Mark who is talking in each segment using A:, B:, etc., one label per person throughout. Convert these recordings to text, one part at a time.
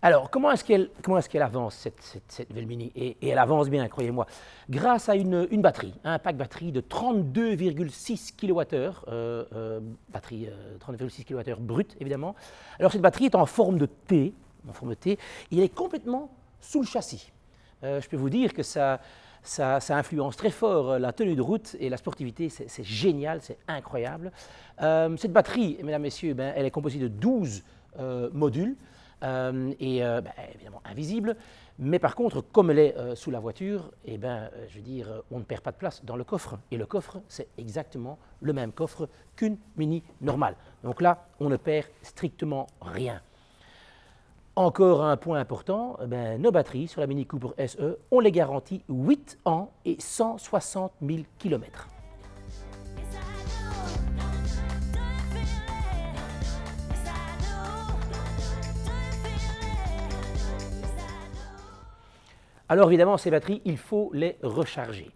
A: Alors, comment est-ce qu'elle avance, cette nouvelle Mini? Et elle avance bien, croyez-moi, grâce à une batterie, un pack batterie de 32,6 kWh, batterie 32,6 kWh brute, évidemment. Alors, cette batterie est en forme de T, et elle est complètement sous le châssis. Je peux vous dire que ça influence très fort la tenue de route et la sportivité, c'est génial, c'est incroyable. Cette batterie, mesdames, messieurs, elle est composée de 12 modules. Évidemment invisible, mais par contre, comme elle est sous la voiture, je veux dire, on ne perd pas de place dans le coffre, et le coffre, c'est exactement le même coffre qu'une Mini normale. Donc là, on ne perd strictement rien. Encore un point important, nos batteries sur la Mini Cooper SE, on les garantit 8 ans et 160 000 km. Alors évidemment, ces batteries, il faut les recharger.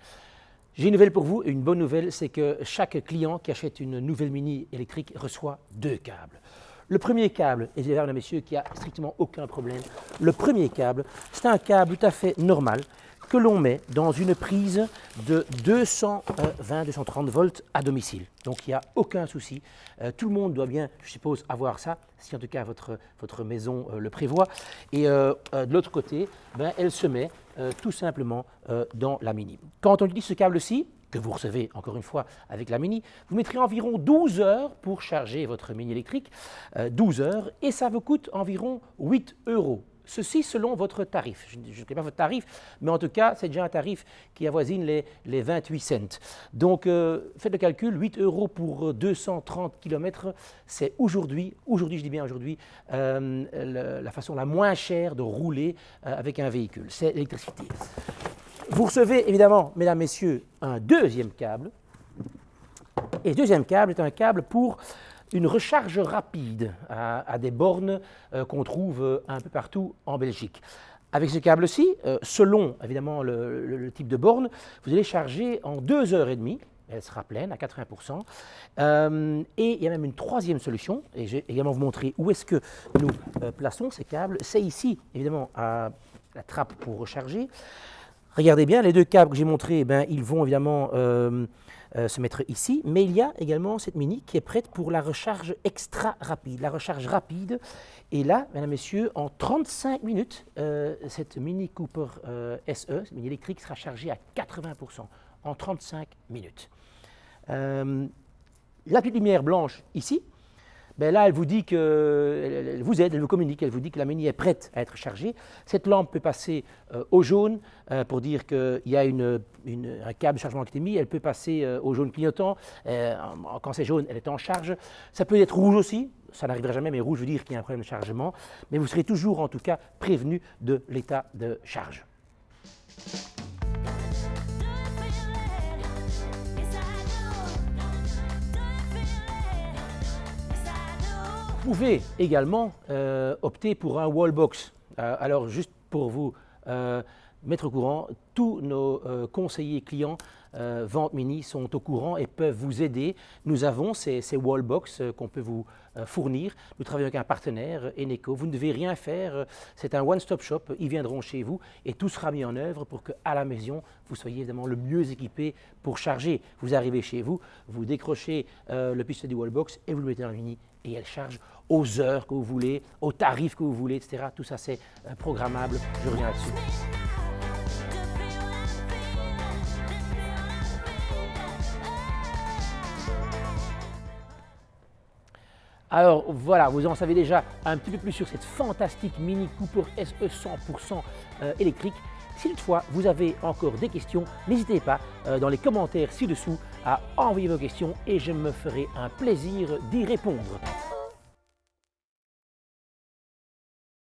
A: J'ai une nouvelle pour vous, et une bonne nouvelle, c'est que chaque client qui achète une nouvelle Mini électrique reçoit 2 câbles. Le premier câble, et mesdames et messieurs, qui a strictement aucun problème, le premier câble, c'est un câble tout à fait normal que l'on met dans une prise de 220-230 volts à domicile. Donc il n'y a aucun souci. Tout le monde doit bien, je suppose, avoir ça, si en tout cas votre maison le prévoit. Et de l'autre côté, elle se met tout simplement dans la Mini. Quand on utilise ce câble-ci, que vous recevez encore une fois avec la Mini, vous mettrez environ 12 heures pour charger votre Mini électrique, 12 heures, et ça vous coûte environ 8 €. Ceci selon votre tarif. Je ne connais pas votre tarif, mais en tout cas, c'est déjà un tarif qui avoisine les 28 cents. Donc, faites le calcul, 8 € pour 230 km, c'est aujourd'hui, je dis bien aujourd'hui, la façon la moins chère de rouler avec un véhicule, c'est l'électricité. Vous recevez évidemment, mesdames, messieurs, un deuxième câble. Et ce deuxième câble est un câble pour une recharge rapide à des bornes qu'on trouve un peu partout en Belgique. Avec ce câble-ci, selon évidemment le type de borne, vous allez charger en 2h30. Elle sera pleine à 80%. Et il y a même une troisième solution, et je vais également vous montrer où est-ce que nous plaçons ces câbles. C'est ici, évidemment, à la trappe pour recharger. Regardez bien, les 2 câbles que j'ai montrés, ils vont évidemment se mettre ici, mais il y a également cette Mini qui est prête pour la recharge extra rapide, la recharge rapide. Et là, mesdames, messieurs, en 35 minutes, cette Mini Cooper SE, cette Mini électrique, sera chargée à 80%, en 35 minutes. La petite lumière blanche ici, là, elle vous dit elle vous aide, elle vous communique, elle vous dit que la Mini est prête à être chargée. Cette lampe peut passer au jaune pour dire qu'il y a un câble de chargement qui est mis. Elle peut passer au jaune clignotant. Quand c'est jaune, elle est en charge. Ça peut être rouge aussi. Ça n'arrivera jamais, mais rouge veut dire qu'il y a un problème de chargement. Mais vous serez toujours, en tout cas, prévenu de l'état de charge. Vous pouvez également opter pour un wallbox. Alors, juste pour vous mettre au courant, tous nos conseillers clients vente Mini sont au courant et peuvent vous aider. Nous avons ces wallbox qu'on peut vous fournir. Nous travaillons avec un partenaire, Eneco. Vous ne devez rien faire. C'est un one-stop shop. Ils viendront chez vous et tout sera mis en œuvre pour qu'à la maison, vous soyez évidemment le mieux équipé pour charger. Vous arrivez chez vous, vous décrochez le pistolet du wallbox et vous le mettez dans la Mini et elle charge aux heures que vous voulez, aux tarifs que vous voulez, etc. Tout ça, c'est programmable. Je reviens là-dessus. Alors voilà, vous en savez déjà un petit peu plus sur cette fantastique Mini Cooper SE 100% électrique. Si toutefois vous avez encore des questions, n'hésitez pas dans les commentaires ci-dessous à envoyer vos questions et je me ferai un plaisir d'y répondre.